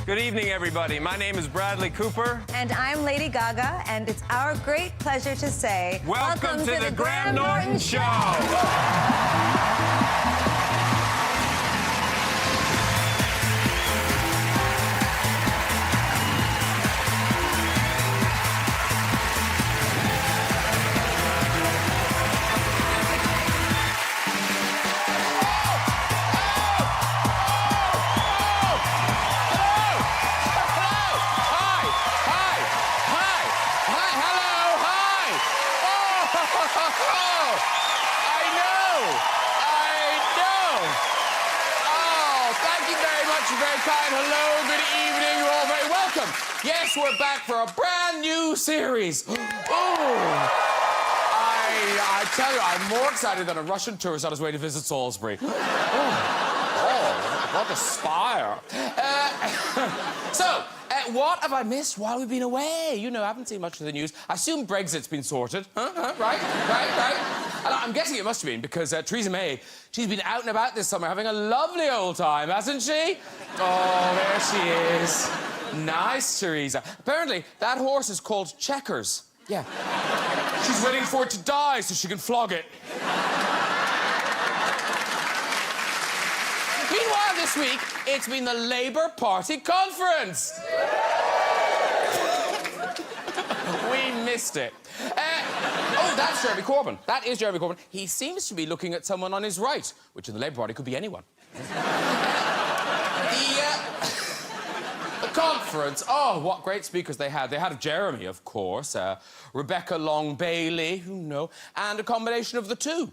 Good evening, everybody. My name is Bradley Cooper. And I'm Lady Gaga, and it's our great pleasure to say... Welcome to the Graham Norton Show! Hello, good evening. You're all very welcome. Yes, we're back for a brand new series. I tell you, I'm more excited than a Russian tourist on his way to visit Salisbury. What a spire. What have I missed while we've been away? You know, I haven't seen much of the news. I assume Brexit's been sorted. Right? And I'm guessing it must have been because Theresa May, she's been out and about this summer having a lovely old time, hasn't she? Oh, there she is. Nice, Theresa. Apparently, that horse is called Checkers. Yeah. She's waiting for it to die so she can flog it. Meanwhile, this week, it's been the Labour Party conference. We missed it. Oh, that's Jeremy Corbyn. That is Jeremy Corbyn. He seems to be looking at someone on his right, which in the Labour Party could be anyone. The conference, oh, what great speakers they had. They had Jeremy, of course, Rebecca Long-Bailey, who know, and a combination of the two.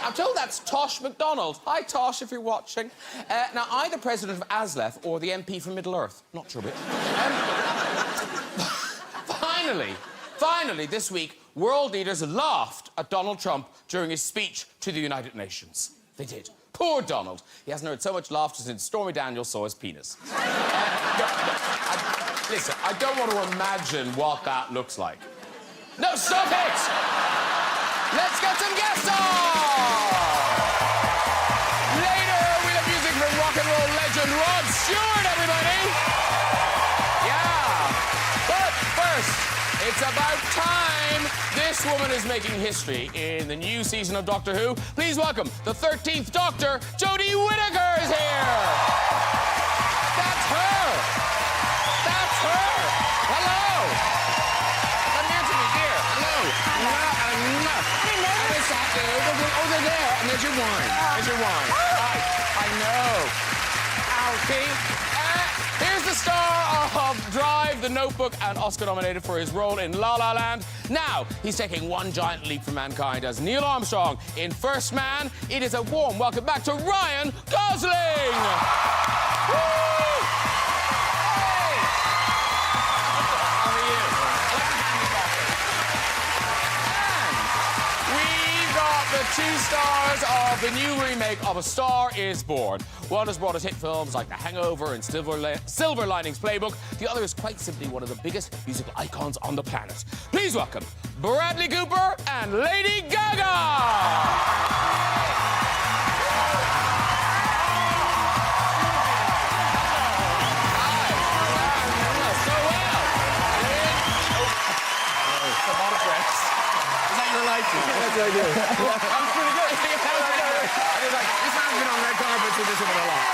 I'm told that's Tosh MacDonald. Hi, Tosh, if you're watching. Now, either president of ASLEF or the MP from Middle-earth. Not sure which. Finally, this week, world leaders laughed at Donald Trump during his speech to the United Nations. They did. Poor Donald. He hasn't heard so much laughter since Stormy Daniels saw his penis. Listen, I don't want to imagine what that looks like. No, stop it! Let's get some guests on! Later, we'll have music from rock and roll legend Rod Stewart, everybody! Yeah! But first, it's about time. This woman is making history in the new season of Doctor Who. Please welcome the 13th Doctor, Jodie Whittaker is here! That's her! That's her! Hello! Come here to me, dear. Hello. Oh, they're there. And there's your wine. There's your wine. I know. Ouchie. Here's the star of Drive, The Notebook, and Oscar-nominated for his role in La La Land. Now, he's taking one giant leap for mankind as Neil Armstrong in First Man. It is a warm welcome back to Ryan Gosling! Woo! The two stars of the new remake of A Star Is Born. One has brought us hit films like The Hangover and Silver Linings Playbook. The other is quite simply one of the biggest musical icons on the planet. Please welcome Bradley Cooper and Lady Gaga! Yes, I do. I'm pretty good. I was like, this man's been on red carpets with this one a lot.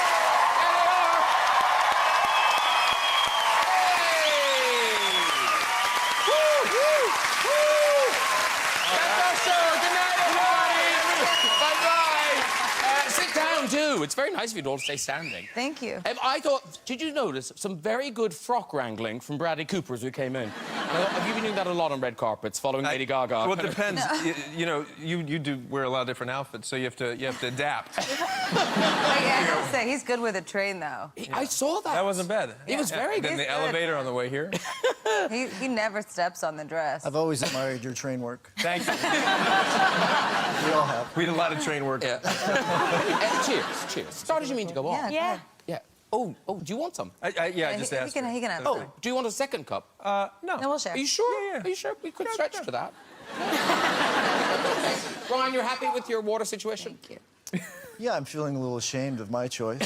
That's our show. Good night, everybody. Bye-bye. Sit down, too. It's very nice of you to all stay standing. Thank you. I thought, did you notice some very good frock wrangling from Bradley Cooper as we came in? Have you been doing that a lot on red carpets, following Lady Gaga? Well, it depends. You know, you do wear a lot of different outfits, so you have to adapt. I have to say, he's good with a train, though. I saw that. That wasn't bad. It was very good. Then the elevator on the way here. He never steps on the dress. I've always admired your train work. Thank you. We all have. We did a lot of train work. Yeah. Cheers. Star, did you mean to go on? Yeah. Yeah. Oh, do you want some? Yeah, I just asked. He can have Oh, do you want a second cup? No. No, we'll share. Are you sure? Yeah. Are you sure? We could stretch to that. Ryan, you're happy with your water situation? Thank you. Yeah, I'm feeling a little ashamed of my choice.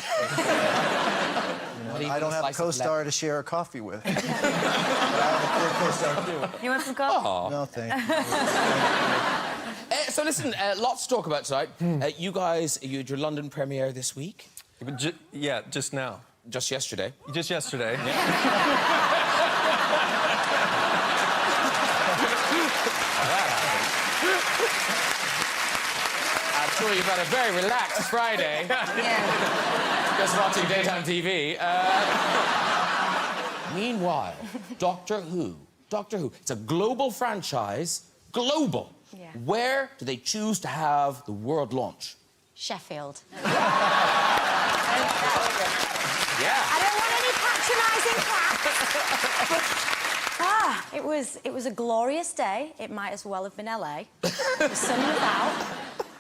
What, I don't have a co-star to share a coffee with. But I have a clear co-star too. You want some coffee? Oh. No, thank you. So listen, lots to talk about tonight. You guys, you had your London premiere this week. Yeah, just now. Just yesterday. Just yesterday. I'm sure you've had a very relaxed Friday. Yeah. Just watching daytime TV. Meanwhile, Doctor Who. Doctor Who. It's a global franchise. Global. Yeah. Where do they choose to have the world launch? Sheffield. Yeah. I don't want any patronising claps. It was a glorious day. It might as well have been LA. The sun was out.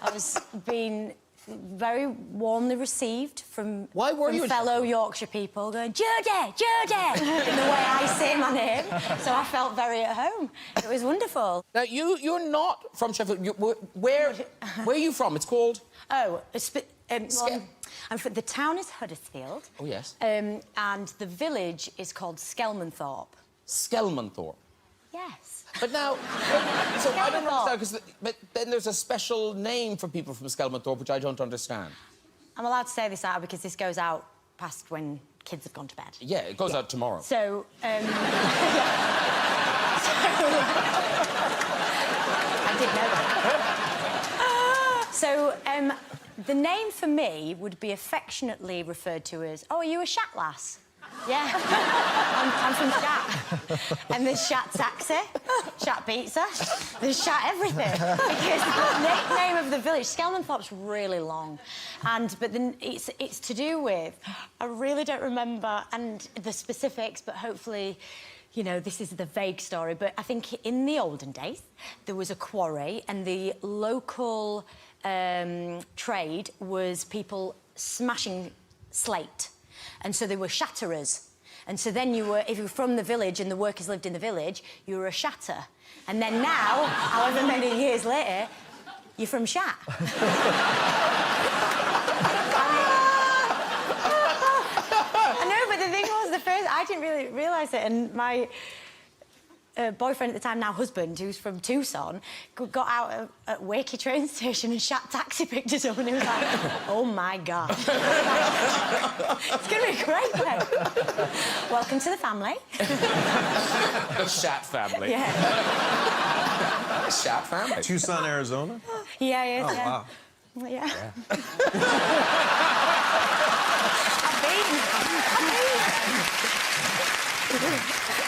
I was being very warmly received from fellow Yorkshire people going, Jodie, Jodie, in the way I say my name. So I felt very at home. It was wonderful. Now, you're not from Sheffield. Where are you from? It's called... Oh, the town is Huddersfield. Oh, yes. And the village is called Skelmanthorpe. Skelmanthorpe. Yes. But now... so I don't understand, but then there's a special name for people from Skelmanthorpe, which I don't understand. I'm allowed to say this out because this goes out past when kids have gone to bed. Yeah, it goes out tomorrow. So, I did know that. So, the name for me would be affectionately referred to as, oh, are you a Shat lass? Yeah, I'm from Shat. And there's Shat taxi, Shat pizza, there's Shat everything. Because the nickname of the village, Skelmanthorpe's really long. But then it's to do with, I really don't remember and the specifics, but hopefully, you know, this is the vague story, but I think in the olden days, there was a quarry and the local trade was people smashing slate. And so they were shatterers. And so then if you were from the village and the workers lived in the village, you were a shatter. And then now, however many years later, you're from Shat. I know, but the thing was, I didn't really realise it, and my boyfriend at the time, now husband, who's from Tucson, got out at Wakey train station and Shat taxi picked us up, and he was like, oh my God. It's going to be great then. Welcome to the family. The Shat family. Yeah. The Shat family. Tucson, Arizona? Yeah, yeah. Oh, wow. Yeah.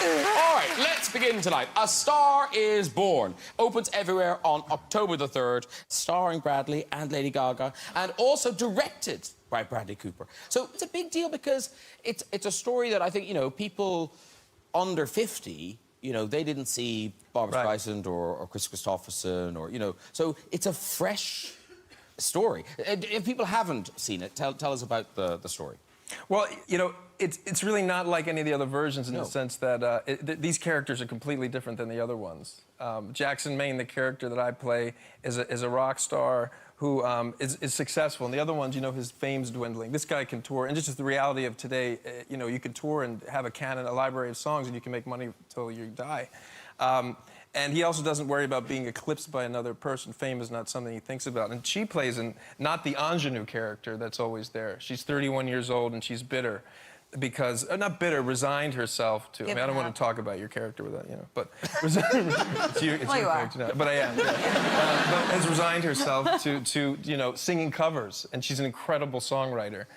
All right, let's begin tonight. A Star is Born opens everywhere on October the 3rd, starring Bradley and Lady Gaga, and also directed by Bradley Cooper. So it's a big deal because it's a story that I think, you know, people under 50, you know, they didn't see Barbra Streisand or Chris Christopherson or, you know, so it's a fresh story. If people haven't seen it, tell us about the story. Well, you know, it's really not like any of the other versions in the sense that these characters are completely different than the other ones. Jackson Maine, the character that I play, is a rock star who is successful. And the other ones, you know, his fame's dwindling. This guy can tour. And just the reality of today, you know, you can tour and have a canon, a library of songs, and you can make money until you die. And he also doesn't worry about being eclipsed by another person. Fame is not something he thinks about. And she plays not the ingenue character that's always there. She's 31 years old and she's bitter because, not bitter, resigned herself to, I mean, I don't want to talk about your character without, you know, but it's your character now. But I am. Yeah. But has resigned herself to, you know, singing covers. And she's an incredible songwriter.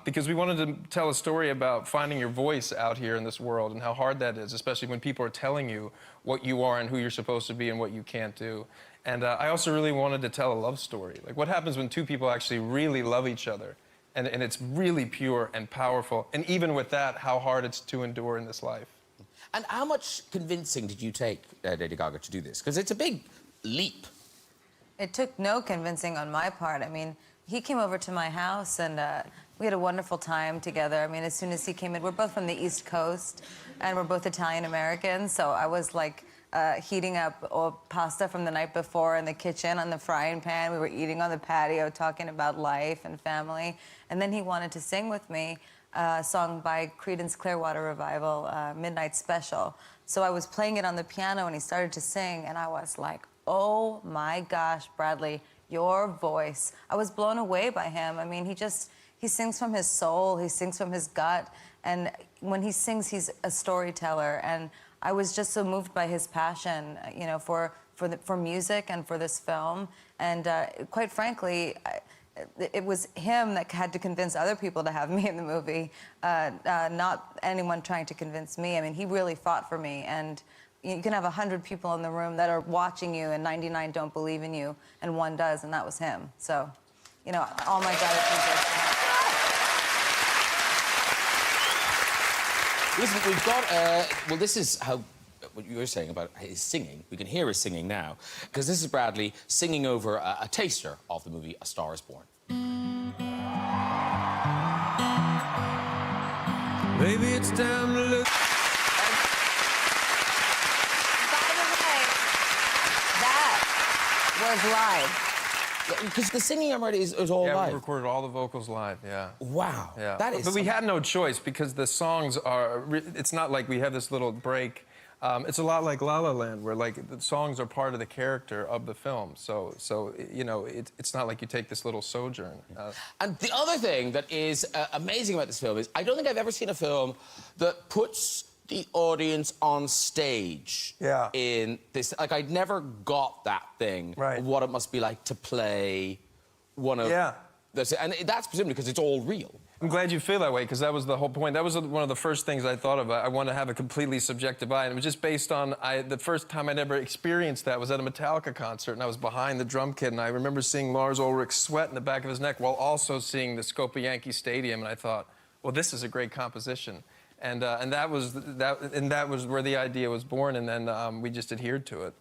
Because we wanted to tell a story about finding your voice out here in this world and how hard that is, especially when people are telling you what you are and who you're supposed to be and what you can't do. And I also really wanted to tell a love story. Like, what happens when two people actually really love each other and it's really pure and powerful, and even with that, how hard it's to endure in this life. And how much convincing did you take, Lady Gaga, to do this? Because it's a big leap. It took no convincing on my part. I mean, he came over to my house and we had a wonderful time together. I mean, as soon as he came in, we're both from the East Coast and we're both Italian Americans, so I was like heating up pasta from the night before in the kitchen on the frying pan. We were eating on the patio, talking about life and family. And then he wanted to sing with me a song by Creedence Clearwater Revival, Midnight Special. So I was playing it on the piano, and he started to sing, and I was like, oh my gosh, Bradley, your voice. I was blown away by him. I mean, he sings from his soul, he sings from his gut, and when he sings, he's a storyteller, and I was just so moved by his passion, you know, for music and for this film, and quite frankly, it was him that had to convince other people to have me in the movie, not anyone trying to convince me. I mean, he really fought for me, and you can have 100 people in the room that are watching you, and 99 don't believe in you, and one does, and that was him. So, you know, all my gratitude goes to him. Listen, we've got, well, this is how, what you were saying about his singing. We can hear his singing now, because this is Bradley singing over a taster of the movie A Star is Born. Maybe it's time to look. That was live. Because the singing, I'm right, is all Yeah, live. we recorded all the vocals live, yeah. Wow. Yeah. That is But we had no choice because the songs are... It's not like we have this little break. It's a lot like La La Land, where like the songs are part of the character of the film. So you know, it's not like you take this little sojourn. And the other thing that is amazing about this film is I don't think I've ever seen a film that puts the audience on stage. Yeah. In this, like I'd never got that thing. Right. Of what it must be like to play one of. Yeah. And that's presumably because it's all real. I'm glad you feel that way, because that was the whole point. That was one of the first things I thought about. I wanted to have a completely subjective eye, and it was just based on the first time I'd ever experienced that was at a Metallica concert, and I was behind the drum kit, and I remember seeing Lars Ulrich sweat in the back of his neck while also seeing the scope of Yankee Stadium, and I thought, well, this is a great composition. And that was where the idea was born, and then we just adhered to it.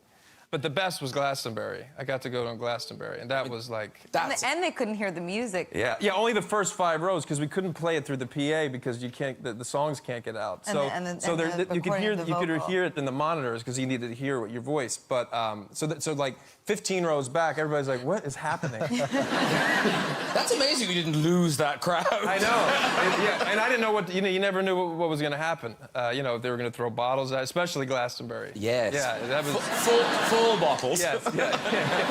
But the best was Glastonbury. I got to go to Glastonbury, and that was like... And they couldn't hear the music. Yeah, only the first 5 rows, because we couldn't play it through the PA because you can't, the songs can't get out. So you could hear it in the monitors because you needed to hear your voice. But so like 15 rows back, everybody's like, "What is happening?" That's amazing. We didn't lose that crowd. I know. Yeah, and I didn't know what. You know, you never knew what was going to happen. You know, if they were going to throw bottles at, especially Glastonbury. Yes. Yeah, that was full bottles. Yes. Yeah.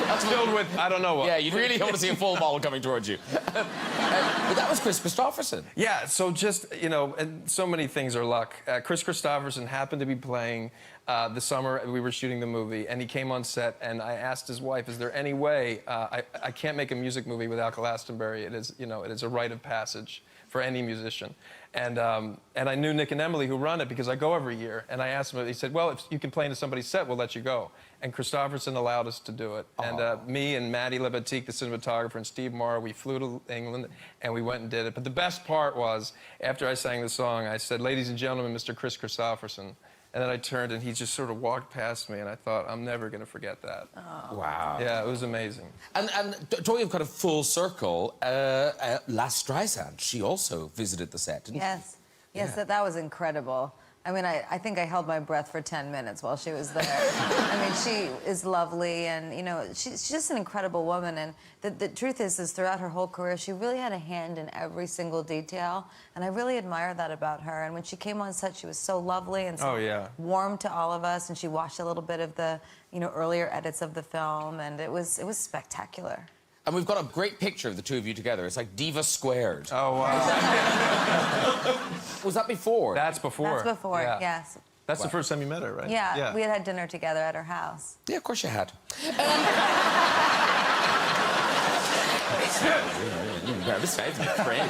That's filled with I don't know what. Yeah, you really don't want to see a full bottle coming towards you. But that was Chris Christopherson. Yeah, so just, you know, and so many things are luck. Chris Christopherson happened to be playing the summer we were shooting the movie, and he came on set, and I asked his wife, is there any way, I can't make a music movie without Glastonbury. It is, you know, it is a rite of passage for any musician. And I knew Nick and Emily, who run it, because I go every year. And I asked him, he said, well, if you can play into somebody's set, we'll let you go. And Christopherson allowed us to do it. And me and Maddie Lebatique, the cinematographer, and Steve Marr, we flew to England, and we went and did it. But the best part was, after I sang the song, I said, ladies and gentlemen, Mr. Chris Christopherson. And then I turned, and he just sort of walked past me, and I thought, I'm never going to forget that. Oh. Wow. Yeah, it was amazing. And talking of kind of full circle, Last Streisand, she also visited the set, didn't she? Yes. Yes, yeah. that was incredible. I mean, I think I held my breath for 10 minutes while she was there. I mean, she is lovely, and, you know, she's just an incredible woman. And the truth is throughout her whole career, she really had a hand in every single detail. And I really admire that about her. And when she came on set, she was so lovely and so warm to all of us. And she watched a little bit of the, you know, earlier edits of the film, and it was spectacular. And we've got a great picture of the two of you together. It's like Diva Squared. Oh, wow. Was that before? That's before. That's before, yeah. Yes. That's the first time you met her, right? Yeah, we had dinner together at her house. Yeah, of course you had. This guy's my friend.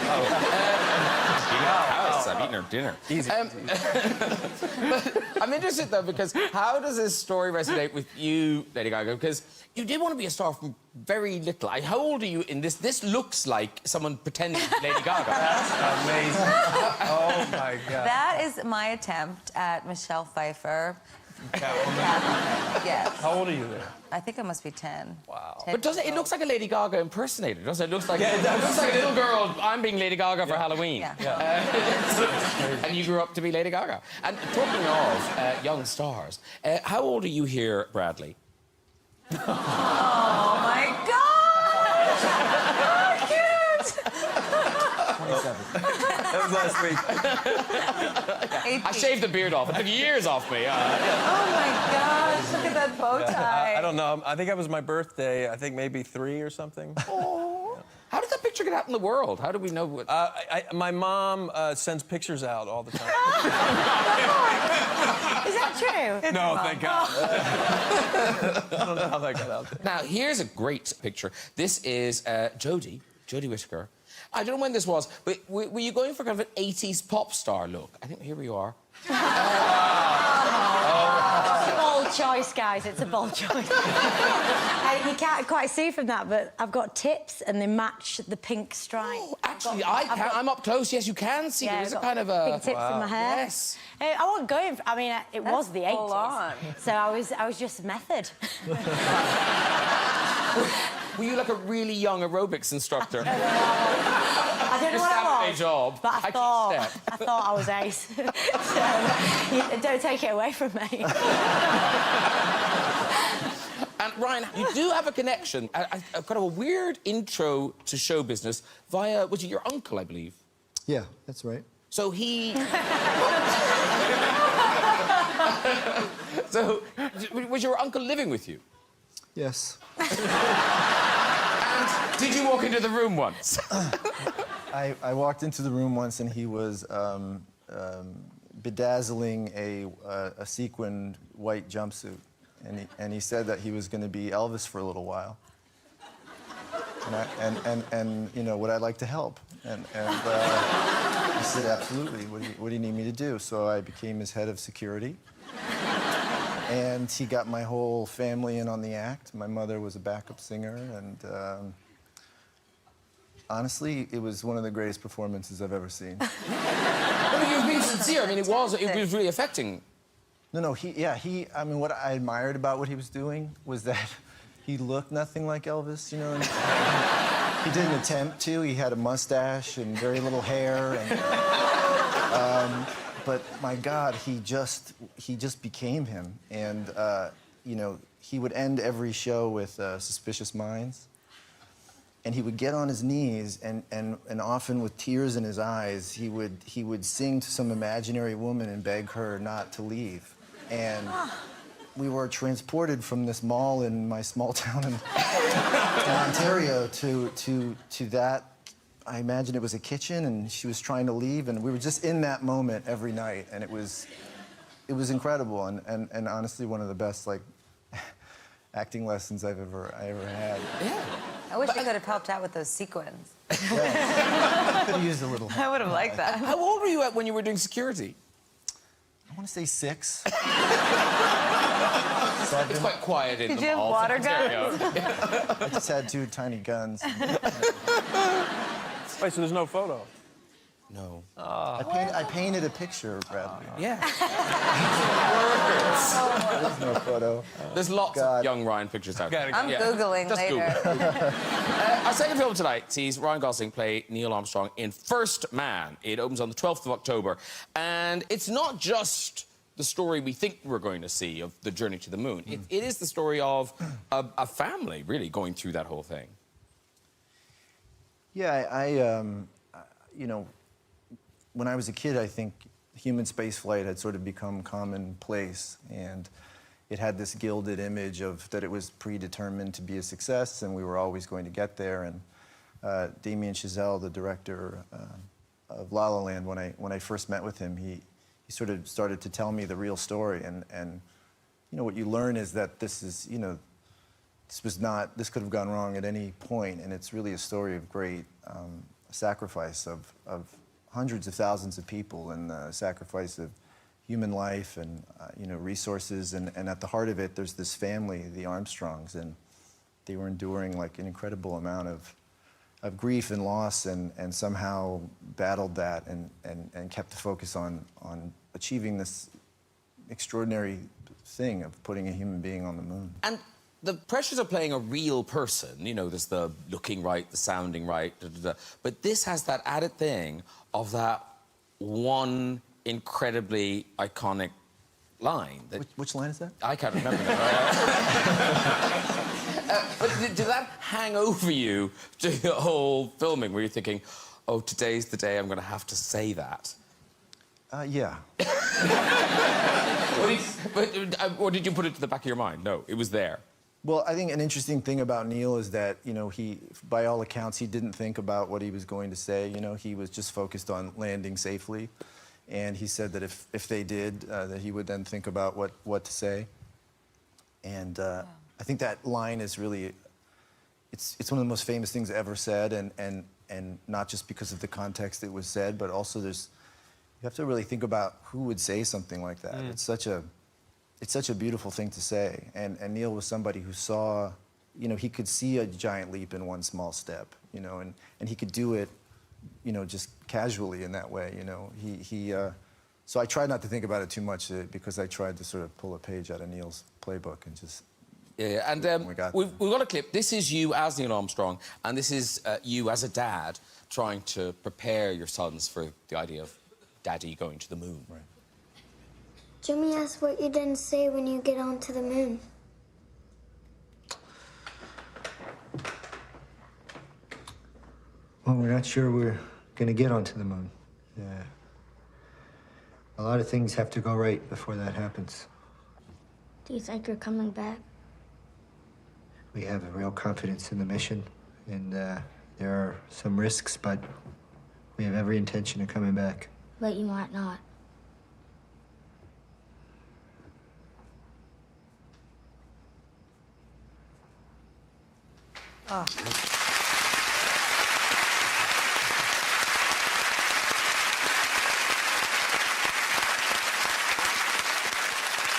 I've eaten her dinner. Easy. But I'm interested, though, because how does this story resonate with you, Lady Gaga? Because you did want to be a star from very little. How old are you in this? This looks like someone pretending to be Lady Gaga. That's amazing. Oh, my God. That is my attempt at Michelle Pfeiffer. Yes. How old are you there? I think I must be 10. Wow. 10 But doesn't it looks like a Lady Gaga impersonator, doesn't it? It looks like, it looks like a little girl I'm being Lady Gaga for Halloween. And you grew up to be Lady Gaga. And talking of young stars, how old are you here, Bradley? Oh my gosh! How cute! 27. That was last week. 18. I shaved the beard off. It took years off me. Oh my gosh! Look at that bow tie. I don't know. I think that was my birthday. I think maybe 3 or something. How did that picture get out in the world? How do we know what... My mom sends pictures out all the time. Is that true? No, thank God. I don't know how that got out there. Now, here's a great picture. This is Jodie Whittaker. I don't know when this was, but were you going for kind of an 80s pop star look? I think here we are. It's a bold choice, guys. It's a bold choice. You can't quite see from that, but I've got tips and they match the pink stripe. Oh, actually, I'm up close. Yes, you can see. Yeah, There's a I've got kind of a... pink tips in my hair. Yes. I wasn't going. I mean, it was the 80s, full on. so I was just method. Were you like a really young aerobics instructor? I don't know what I was, job. but I thought I was ace. So don't take it away from me. And Ryan, you do have a connection, a kind of a weird intro to show business via, was it your uncle, I believe? Yeah, that's right. So he... So, was your uncle living with you? Yes. And did you walk into the room once? I walked into the room once and he was bedazzling a sequined white jumpsuit. And he said that he was going to be Elvis for a little while. And you know, would I like to help? And he said, absolutely. What do you need me to do? So I became his head of security. And he got my whole family in on the act. My mother was a backup singer, and honestly, it was one of the greatest performances I've ever seen. I mean, you've been sincere. I mean, it was really affecting. No, I mean, what I admired about what he was doing was that he looked nothing like Elvis, you know? And he didn't attempt to. He had a mustache and very little hair. And, but my God, he just became him. And, you know, he would end every show with Suspicious Minds. And he would get on his knees, and often with tears in his eyes, he would sing to some imaginary woman and beg her not to leave. And we were transported from this mall in my small town in Ontario to that. I imagine it was a kitchen, and she was trying to leave, and we were just in that moment every night, and it was incredible, and honestly one of the best like acting lessons I ever had. Yeah. I wish I could have helped out with those sequins. Yeah. Could have used a little help. I would have liked that. How old were you when you were doing security? I want to say 6. It's quite quiet in Did the you have mall. water guns? I just had 2 tiny guns. Wait, so there's no photo? No. I painted a picture, Bradley. Yeah. There's no photo. There's lots of young Ryan pictures out there. I'm Googling Just later. Google. Our second film tonight sees Ryan Gosling play Neil Armstrong in First Man. It opens on the 12th of October. And it's not just the story we think we're going to see of the journey to the moon. It is the story of a family, really, going through that whole thing. Yeah, you know, when I was a kid, I think human spaceflight had sort of become commonplace, and it had this gilded image of that it was predetermined to be a success, and we were always going to get there. And Damien Chazelle, the director of La La Land, when I first met with him, he sort of started to tell me the real story, and you know, what you learn is that this is, you know, this could have gone wrong at any point, and it's really a story of great sacrifice of hundreds of thousands of people, and the sacrifice of human life and you know, resources, and at the heart of it, there's this family, the Armstrongs, and they were enduring like an incredible amount of grief and loss, and somehow battled that and kept the focus on achieving this extraordinary thing of putting a human being on the moon. And the pressures of playing a real person, you know, there's the looking right, the sounding right, but this has that added thing of that one incredibly iconic line. Which line is that? I can't remember that. But did that hang over you during the whole filming? Were you thinking, oh, today's the day I'm going to have to say that? Yeah. Or did you put it to the back of your mind? No, it was there. Well, I think an interesting thing about Neil is that, you know, he, by all accounts, he didn't think about what he was going to say. You know, he was just focused on landing safely. And he said that if they did, that he would then think about what to say. And I think that line is really, it's one of the most famous things ever said, and not just because of the context it was said, but also you have to really think about who would say something like that. It's such a beautiful thing to say. And Neil was somebody who saw, you know, he could see a giant leap in one small step, you know, and he could do it, you know, just casually in that way, you know. So I tried not to think about it too much because I tried to sort of pull a page out of Neil's playbook and just... Yeah, and we've got a clip. This is you as Neil Armstrong, and this is you as a dad trying to prepare your sons for the idea of Daddy going to the moon. Right. Jimmy asked what you didn't say when you get onto the moon. Well, we're not sure we're gonna get onto the moon. A lot of things have to go right before that happens. Do you think you're coming back? We have a real confidence in the mission, and there are some risks, but we have every intention of coming back. But you might not. Oh.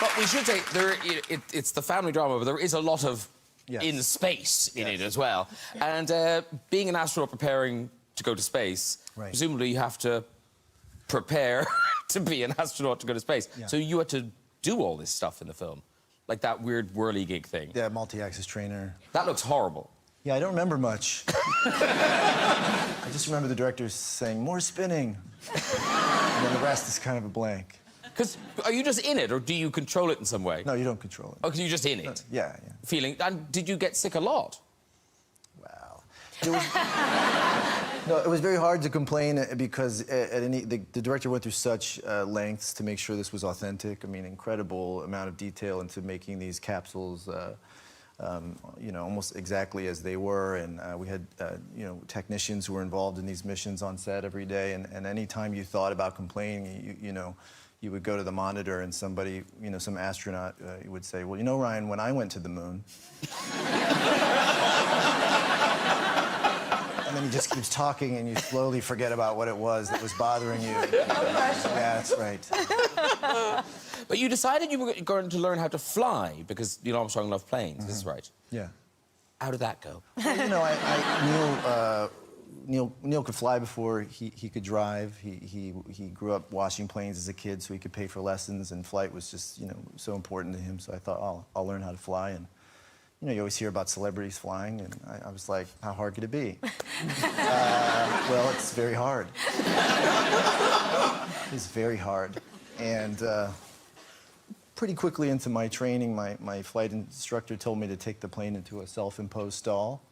But we should say, it's the family drama, but there is a lot of in space in it as well. And being an astronaut preparing to go to space, presumably you have to prepare to be an astronaut to go to space. So you had to do all this stuff in the film, like that weird whirly gig thing. Yeah, multi-axis trainer. That looks horrible. Yeah, I don't remember much. I just remember the director saying, more spinning. And then the rest is kind of a blank. Because are you just in it, or do you control it in some way? No, you don't control it. Oh, because you're just in it? Yeah. Feeling... And did you get sick a lot? Well, no, it was very hard to complain because the director went through such lengths to make sure this was authentic. I mean, incredible amount of detail into making these capsules, you know, almost exactly as they were. And we had, you know, technicians who were involved in these missions on set every day. And any time you thought about complaining, you know, you would go to the monitor and somebody, you know, some astronaut would say, well, you know, Ryan, when I went to the moon... And then he just keeps talking and you slowly forget about what it was that was bothering you. Yeah, that's right. But you decided you were going to learn how to fly because Neil Armstrong loved planes, this is right? Yeah. How did that go? Well, you know, Neil could fly before he could drive. He grew up watching planes as a kid, so he could pay for lessons, and flight was just, you know, so important to him. So I thought, oh, I'll learn how to fly. And you know, you always hear about celebrities flying, and I was like, how hard could it be? Well, it's very hard. It's very hard. And pretty quickly into my training, my flight instructor told me to take the plane into a self-imposed stall.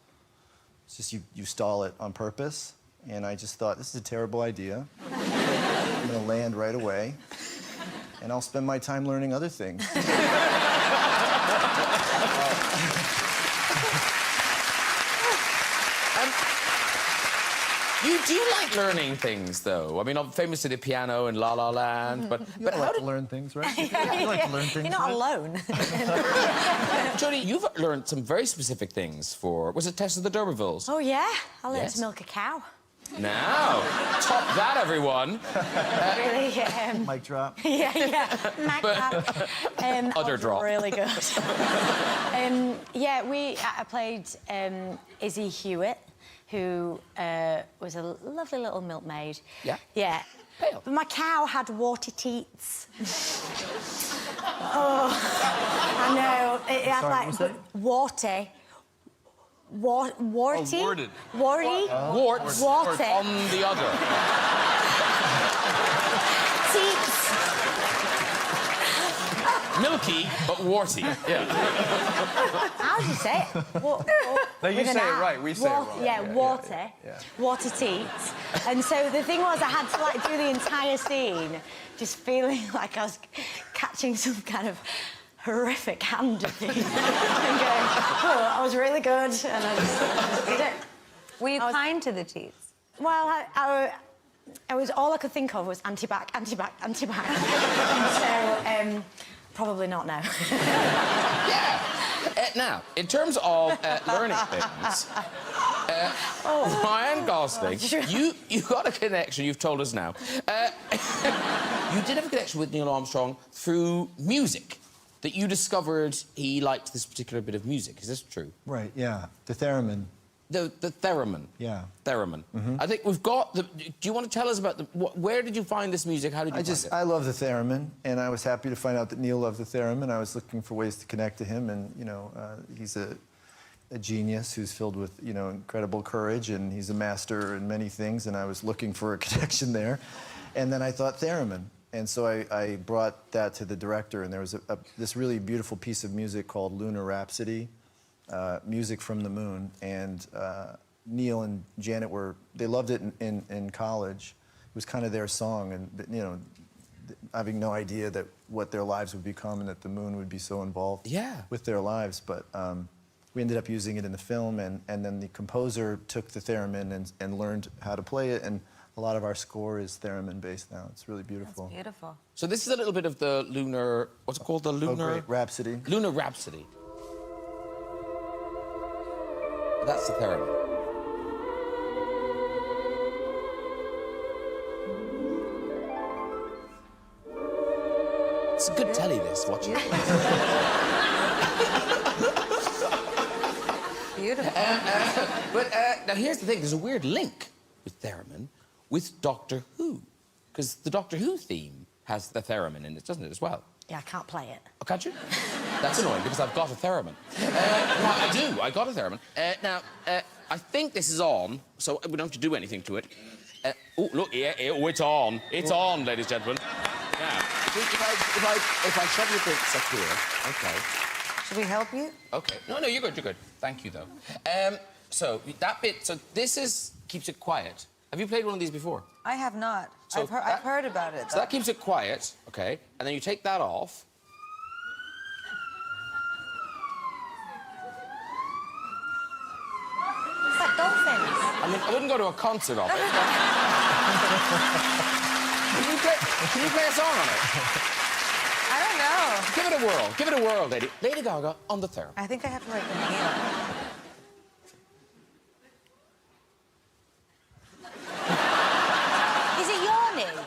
It's just you stall it on purpose. And I just thought, this is a terrible idea. I'm gonna land right away, and I'll spend my time learning other things. You do like learning things, though. I mean, I'm famous to the piano in La La Land, but You like to learn things, right? You like to learn things, You're not alone. Jodie, you've learned some very specific things for... Was it Tess of the D'Urbervilles? Oh, yeah. I learned Yes. to milk a cow. Now, top that, everyone. Really, Mic drop. yeah. Other drop. Really good. Yeah, I played Izzy Hewitt, who was a lovely little milkmaid. Yeah? Yeah. Pale. But my cow had warty teats. Oh, I know. It had Sorry, like what's that? warty. Warty? Oh, warded. Warty? Warts Warty. on the other. Teats. Milky, but warty. Yeah. How do you say it? No, you with an say it R. right, we say it wrong. Yeah, Yeah, water. yeah. Water teats. And so the thing was, I had to like do the entire scene just feeling like I was catching some kind of horrific hand of things and going, oh, I was really good, and I just did it. Were you kind to the teats? Well, I was all I could think of was anti-bac, anti-bac, anti-bac. So, probably not now. Yeah. Now, in terms of learning things, Ryan Gosling, you got a connection, you've told us now. You did have a connection with Neil Armstrong through music, that you discovered he liked this particular bit of music. Is this true? Right, yeah. The theremin. The theremin. Yeah. Theremin. I think we've got the... Do you want to tell us about the... where did you find this music? How did you find it? I love the theremin, and I was happy to find out that Neil loved the theremin. I was looking for ways to connect to him, and, you know, he's a genius who's filled with, you know, incredible courage, and he's a master in many things, and I was looking for a connection there. And then I thought theremin. And so I brought that to the director, and there was this really beautiful piece of music called Lunar Rhapsody, music from the moon, and Neil and Janet they loved it in college. It was kind of their song, and, you know, having no idea that what their lives would become and that the moon would be so involved with their lives. But we ended up using it in the film, and then the composer took the theremin and learned how to play it, and a lot of our score is theremin-based now. It's really beautiful. That's beautiful. So this is a little bit of the lunar... What's it called? The lunar... Oh, great. Rhapsody. Lunar Rhapsody. That's the theremin. It's a good telly, this. Watch it. Beautiful. But now here's the thing. There's a weird link with theremin with Doctor Who, because the Doctor Who theme has the theremin in it, doesn't it, as well? Yeah, I can't play it. Oh, can't you? That's annoying, because I've got a theremin. Well, I do. I got a theremin. Now, I think this is on, so we don't have to do anything to it. Oh, look, yeah, oh, it's on. It's on, ladies and gentlemen. Now, if I shove your drinks up here, OK. Should we help you? OK. No, you're good, you're good. Thank you, though. So, that bit, so this keeps it quiet. Have you played one of these before? I have not. So I've heard about it, So that keeps it quiet, OK? And then you take that off. It's like dolphins. I mean, I wouldn't go to a concert of it. Can you play a song on it? I don't know. Give it a whirl. Give it a whirl, lady. Lady Gaga on the theremin. I think I have to like inhale. Is it yawning?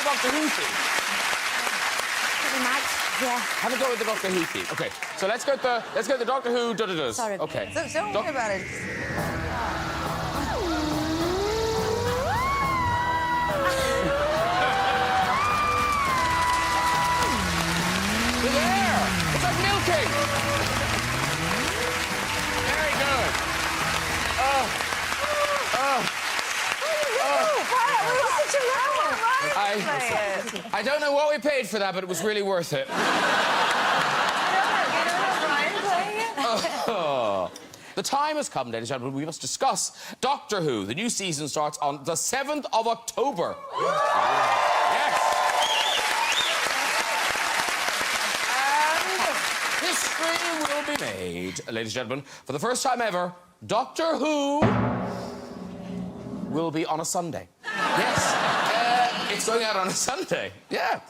Doctor Who theme. Pretty much, yeah. Have a go with the Doctor Who theme. Okay, so let's go with the Doctor Who da-da-das. Sorry. Okay. So don't worry about it. With air. It's like milking. Very good. I don't know what we paid for that, but it was really worth it. The time has come, ladies and gentlemen. We must discuss Doctor Who. The new season starts on the 7th of October. Yes. And history will be made, ladies and gentlemen. For the first time ever, Doctor Who will be on a Sunday. Yes. It's going out on a Sunday. Yeah.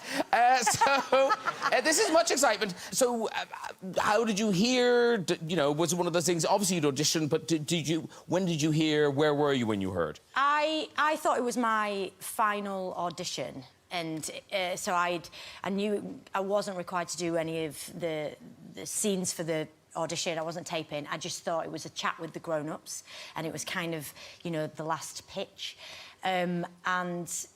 This is much excitement. So, how did you hear? Was it one of those things? Obviously, you'd auditioned, but when did you hear? Where were you when you heard? I thought it was my final audition. And so I knew I wasn't required to do any of the scenes for the audition. I wasn't taping. I just thought it was a chat with the grown-ups, and it was kind of, the last pitch. And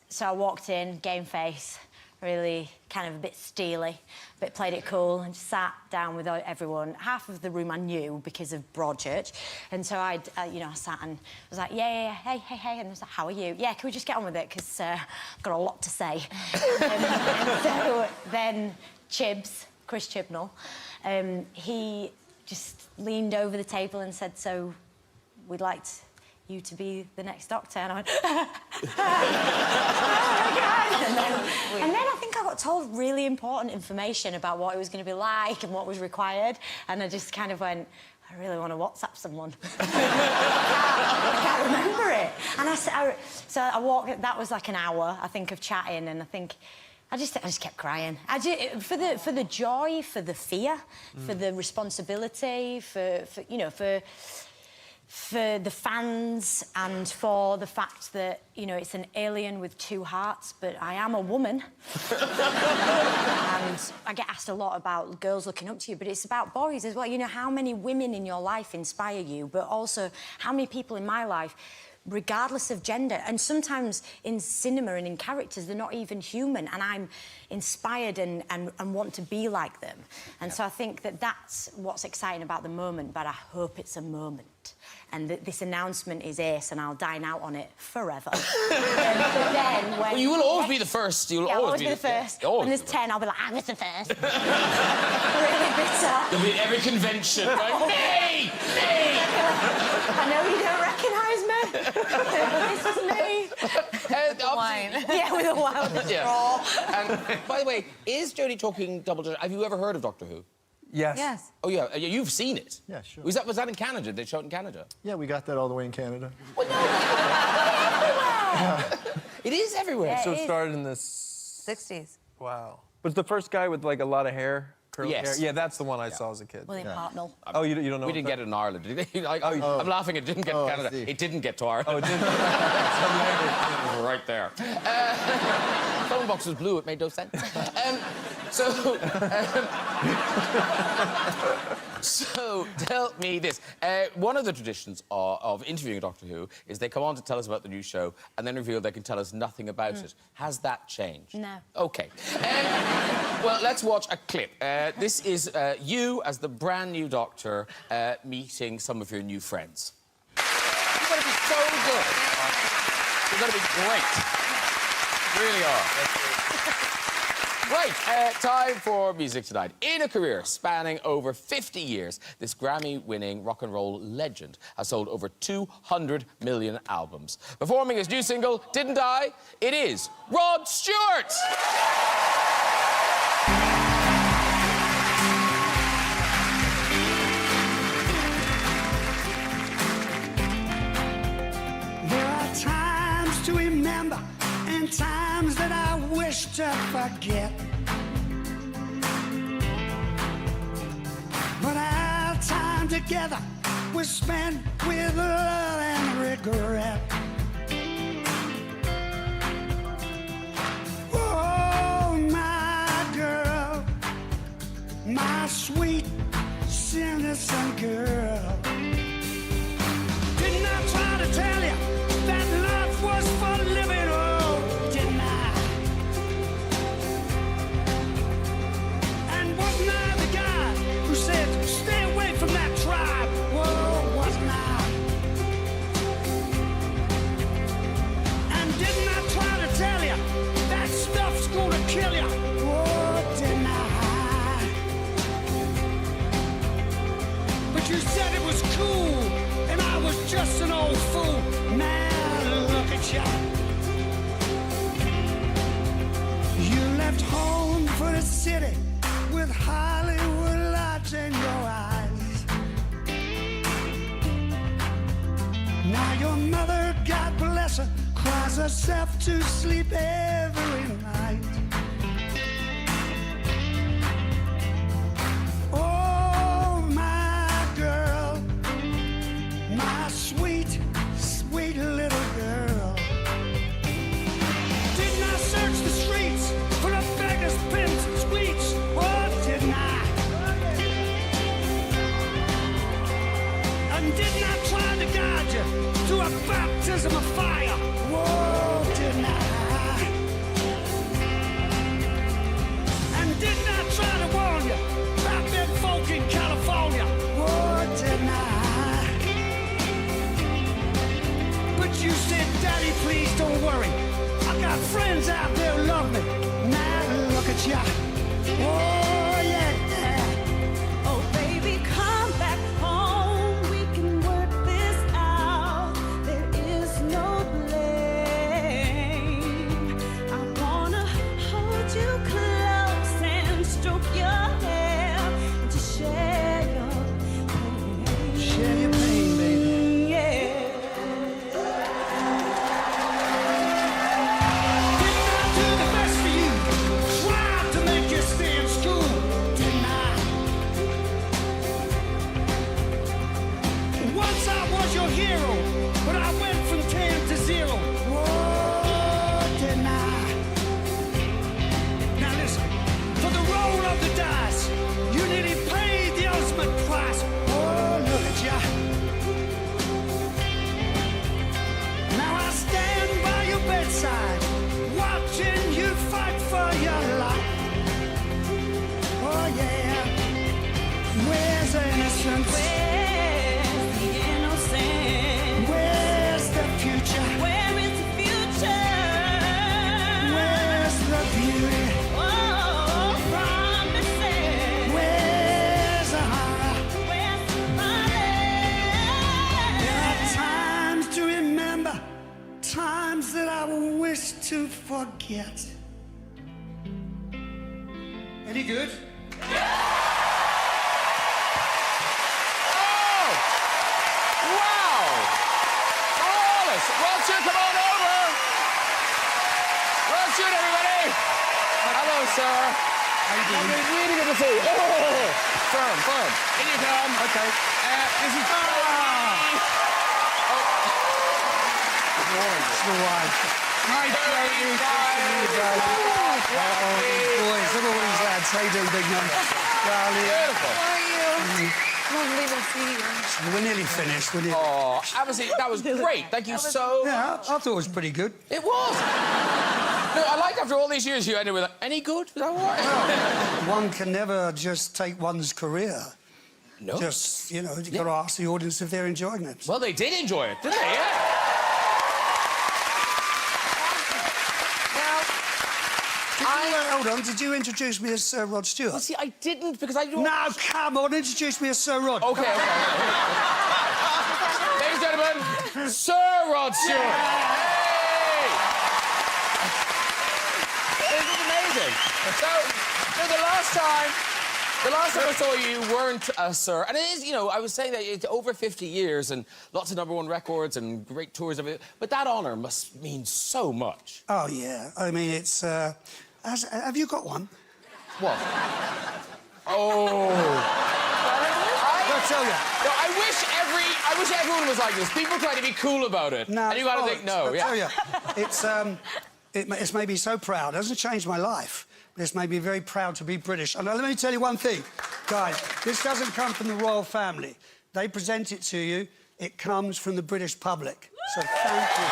so I walked in, game face, really kind of a bit steely, but played it cool and just sat down with everyone. Half of the room I knew because of Broadchurch. And so I sat and was like, yeah, hey. And I was like, how are you? Yeah, can we just get on with it? Because I've got a lot to say. and so then Chris Chibnall, he just leaned over the table and said, so we'd like you to be the next Doctor. And I went, oh my God. And then I think I got told really important information about what it was going to be like and what was required. And I just kind of went, I really want to WhatsApp someone. I can't remember it. And so I walked, that was like an hour, I think, of chatting, and I think I just kept crying. For the joy, for the fear, for the responsibility, for the fans, and for the fact that, it's an alien with two hearts, but I am a woman. And I get asked a lot about girls looking up to you, but it's about boys as well. How many women in your life inspire you, but also how many people in my life, regardless of gender, and sometimes in cinema and in characters, they're not even human, and I'm inspired and want to be like them. And so I think that that's what's exciting about the moment, but I hope it's a moment. And this announcement is ace, and I'll dine out on it forever. But then when... Well, you will always be the first. You'll always be the first. When there's 10, I'll be like, I was the first. Really bitter. You'll be at every convention going, me! I know you don't recognise me. This is me. Wine. Yeah, with a wine. Yeah. And, by the way, is Jodie talking double... Have you ever heard of Doctor Who? Yes. Yes. Oh, yeah. You've seen it? Yeah, sure. Was that in Canada? They showed it in Canada? Yeah, we got that all the way in Canada. Well, no, it is everywhere. Yeah, So it is. started in the 60s. Wow. Was the first guy with like a lot of hair? Curly Yes. hair? Yeah, that's the one I saw as a kid. William Hartnell. Oh, you don't know? We didn't get it in Ireland, did we? I'm laughing. It didn't get to I Canada. see. It didn't get to Ireland. Oh, it didn't. It was right there. Phone box was blue. It made no sense. So tell me this. One of the traditions of interviewing Doctor Who is they come on to tell us about the new show and then reveal they can tell us nothing about it. Has that changed? No. OK. Well, let's watch a clip. This is you as the brand new Doctor meeting some of your new friends. You're going to be so good. You're going to be great. You really are. Right, time for music tonight. In a career spanning over 50 years, this Grammy-winning rock and roll legend has sold over 200 million albums. Performing his new single, Didn't I? It is Rod Stewart! There are times to remember and times that I wish to forget. But our time together was spent with love and regret. Oh, my girl, my sweet, innocent girl. Didn't I try to tell you that love was for living? Oh, didn't I? And wasn't I the guy who said, stay away from that tribe? Whoa, wasn't I? Now your mother, God bless her, cries herself to sleep every night. Oh, my girl, my sweet, sweet little girl. Didn't I search the streets for a beggar's pimps and sweets? Oh, didn't I? And didn't I try to guide you through a baptism of fire? Whoa, didn't I? And didn't I try to warn you about them folk in California? Whoa, didn't I? But you said, Daddy, please don't worry. I got friends out there who love me. Now look at ya. Oh, yeah. Oh, baby, come back home. We can work this out. There is no blame. I wanna hold you close and stroke your hair and to share your pain. Share your pain, baby. Yeah. Didn't I do the best for you? Tried to make you stay in school, didn't I? Once I was your hero, but I went from 10 to 0. Whoa, didn't I? Now listen, for the roll of the dice, you nearly paid the ultimate price. Oh, look at ya. Now I stand by your bedside, watching you fight for your life. Oh yeah. Where's the innocence? Where's the innocence? Where's the future? Where is the future? Where's the beauty? Oh, promises. Where's the horror? Where's the money? There are times to remember, times that I wish to forget. Any good? Oh! Wow! Flawless! Rod Stewart, come on over! Rod Stewart, everybody! Hello, sir. How you doing? Really good to see you. Oh! Firm, firm. In you come. Okay. This is... Hi, Jodie. Boys, look at all these lads. How you doing, big man? Beautiful. Lovely to see you. We're nearly finished. We're nearly... Oh, absolutely, that was great. Thank you so... Yeah, I thought it was pretty good. It was. No, I like after all these years you ended with any good? Was that all right? One can never just take one's career. No. Just, you know, you've got to ask the audience if they're enjoying it. Well, they did enjoy it, didn't they? Yeah. Hold on, did you introduce me as Sir Rod Stewart? Well, see, I didn't because I don't... No, come on, introduce me as Sir Rod. Okay, okay. Ladies and gentlemen, Sir Rod Stewart. Hey! This is amazing. So, the last time I saw you weren't a Sir, and it is, you know, I was saying that it's over 50 years and lots of #1 records and great tours of it, but that honour must mean so much. Oh, yeah. I mean, it's, have you got one? What? Oh. I'll tell you. No, I wish everyone was like this. People try to be cool about it. No, and you gotta think, no, I'll tell you. It's made me so proud. It hasn't changed my life, but it's made me very proud to be British. And let me tell you one thing, guys. This doesn't come from the royal family. They present it to you. It comes from the British public. So thank you.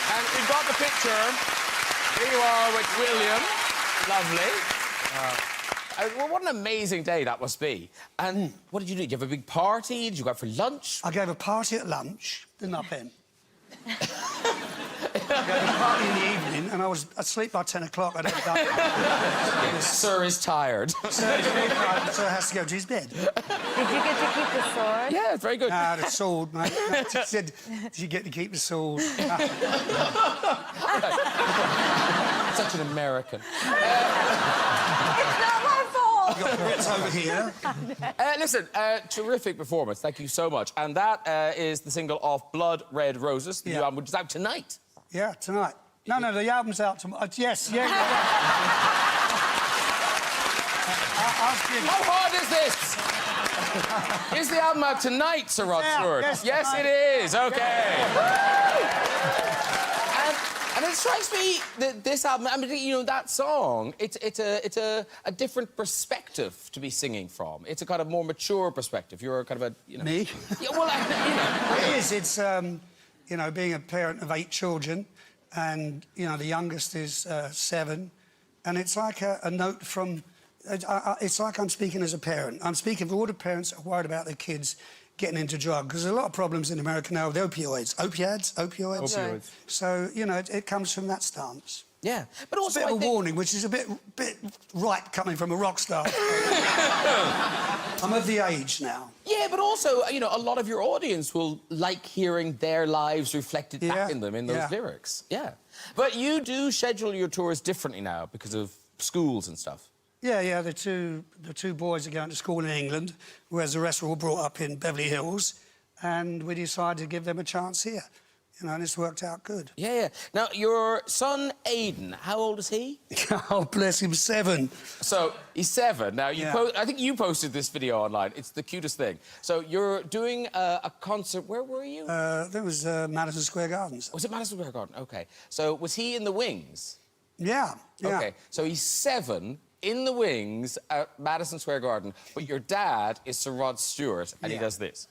And we've got the picture. Here you are with William. Lovely. Well, what an amazing day that must be. And what did you do? Did you have a big party? Did you go out for lunch? I gave a party at lunch, didn't I, Ben? I gave a party in the evening, and I was asleep by 10 o'clock. I'd have done it. Sir is tired. Sir is very tired, so has to go to his bed. Did you get to keep the sword? Yeah, it's very good. Nah, the sword, mate. She said, did you get to keep the sword? Such an American. It's not my fault. got Brits over here. Listen, terrific performance. Thank you so much. And that is the single off Blood Red Roses, the new album, which is out tonight. Yeah, tonight. No, the album's out tomorrow. Yes, yeah. How hard is this? Is the album out tonight, Sir Rod Stewart? Yes, it is. Okay. And it strikes me that this album, I mean, you know, that song, it's a different perspective to be singing from. It's a kind of more mature perspective. You're kind of a, you know... Me? Yeah, well, you know... It is. It's, you know, being a parent of 8 children, and, you know, the youngest is 7, and it's like a note from... it's like I'm speaking as a parent. I'm speaking for all the parents that are worried about their kids getting into drugs, because there's a lot of problems in America now with opioids. Opioids. So, you know, it comes from that stance. Yeah, but also it's a bit of a warning, which is a bit ripe coming from a rock star. I'm of the age now. Yeah, but also, you know, a lot of your audience will like hearing their lives reflected back in them in those lyrics. Yeah. But you do schedule your tours differently now because of schools and stuff. Yeah, the two boys are going to school in England, whereas the rest were all brought up in Beverly Hills, and we decided to give them a chance here. You know, and it's worked out good. Yeah. Now, your son, Aidan, how old is he? Oh, bless him, 7. So, he's 7. Now, I think you posted this video online. It's the cutest thing. So, you're doing a concert... Where were you? That was Madison Square Gardens. Was it Madison Square Garden? OK. So, was he in the wings? Yeah. OK. So, he's 7... in the wings at Madison Square Garden, but your dad is Sir Rod Stewart, and he does this.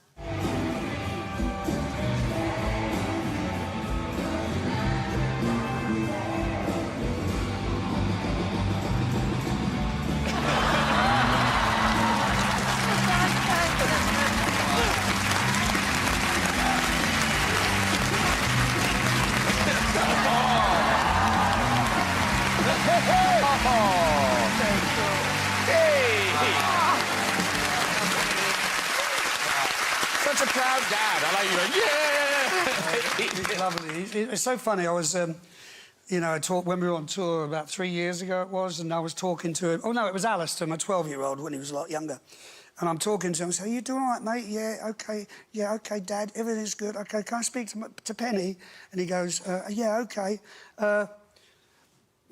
Such a proud dad. I like you. Yeah. Lovely. It's so funny. I was, you know, when we were on tour about 3 years ago, it was, and I was talking to him. Oh no, it was Alistair, my 12-year-old, when he was a lot younger. And I'm talking to him. I say, "Are you doing all right, mate? Yeah, okay. Yeah, okay, Dad. Everything's good. Okay, can I speak to Penny?" And he goes, "Yeah, okay.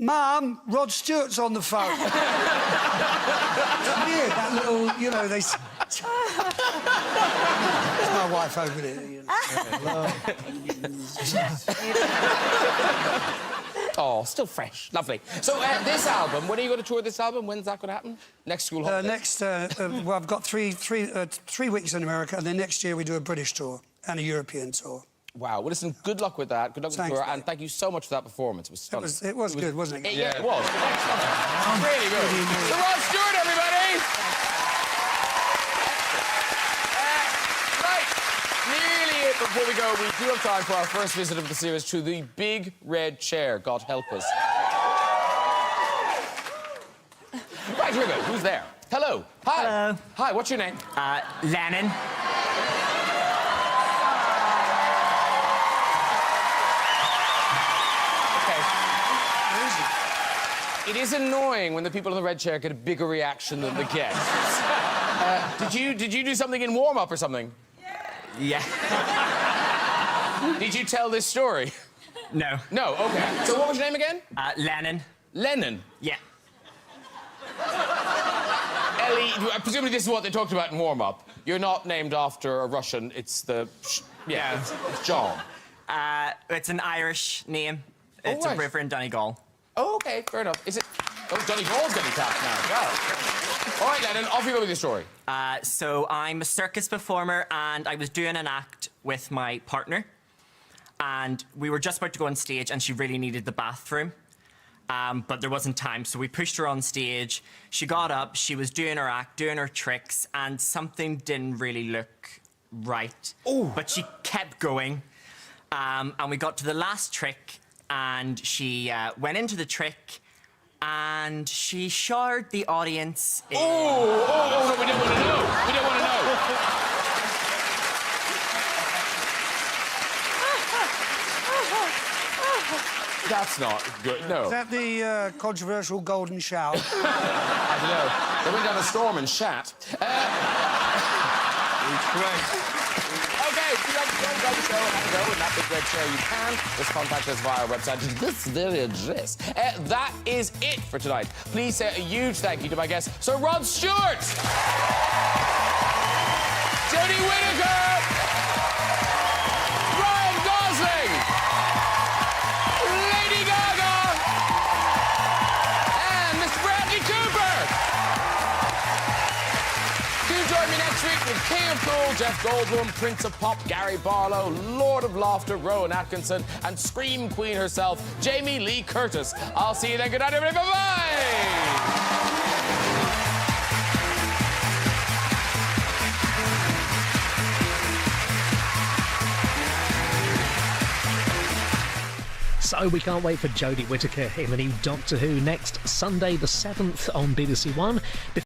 Mum, Rod Stewart's on the phone." It's weird, that little, you know, they... It's my wife over there, you know. Oh, still fresh. Lovely. So, this album, when are you going to tour this album? When's that going to happen? Next school holiday? Well, I've got three weeks in America, and then next year we do a British tour and a European tour. Wow. Well, listen, good luck with that. Good luck with the tour, and thank you so much for that performance. It was stunning. It was good, wasn't it? Yeah, it was. Excellent. Really good. So Rod Stewart, everybody! Right. Nearly it before we go. We do have time for our first visit of the series to the big red chair. God help us. Right, here we go. Who's there? Hello. Hi. Hello. Hi, what's your name? Lennon. It is annoying when the people in the red chair get a bigger reaction than the guests. Did you do something in warm-up or something? Yeah. Did you tell this story? No. No, OK. So what was your name again? Lennon. Lennon? Yeah. Ellie, presumably this is what they talked about in warm-up. You're not named after a Russian, it's the... Yeah, it's John. It's an Irish name. It's a river in Donegal. Oh, OK, fair enough. Is it... Oh, Donegal's getting tapped now. Wow. All right, Lennon, off you go with your story. So I'm a circus performer, and I was doing an act with my partner, and we were just about to go on stage, and she really needed the bathroom. But there wasn't time, so we pushed her on stage. She got up, she was doing her act, doing her tricks, and something didn't really look right. Oh. But she kept going, and we got to the last trick, and she went into the trick, and she showered the audience in... Oh, no, we don't want to know. We don't want to know. That's not good, no. Is that the controversial golden shower? I don't know. They went down a storm and shat. Okay, if you'd like to join the Greg Show, have a go and that Big Greg Show, you can. Just contact us via our website, this very address. That is it for tonight. Please say a huge thank you to my guests, Sir Rod Stewart, Jodie Whittaker, Ryan Gosling, Lady Gaga, and Mr. Bradley Cooper. Do join me next week with King of Cool, Jeff Goldblum, Prince of Pop, Gary Barlow, Lord of Laughter, Rowan Atkinson, and Scream Queen herself, Jamie Lee Curtis. I'll see you then. Good night, everybody. Bye-bye. So we can't wait for Jodie Whittaker in the new Doctor Who next Sunday the 7th on BBC One.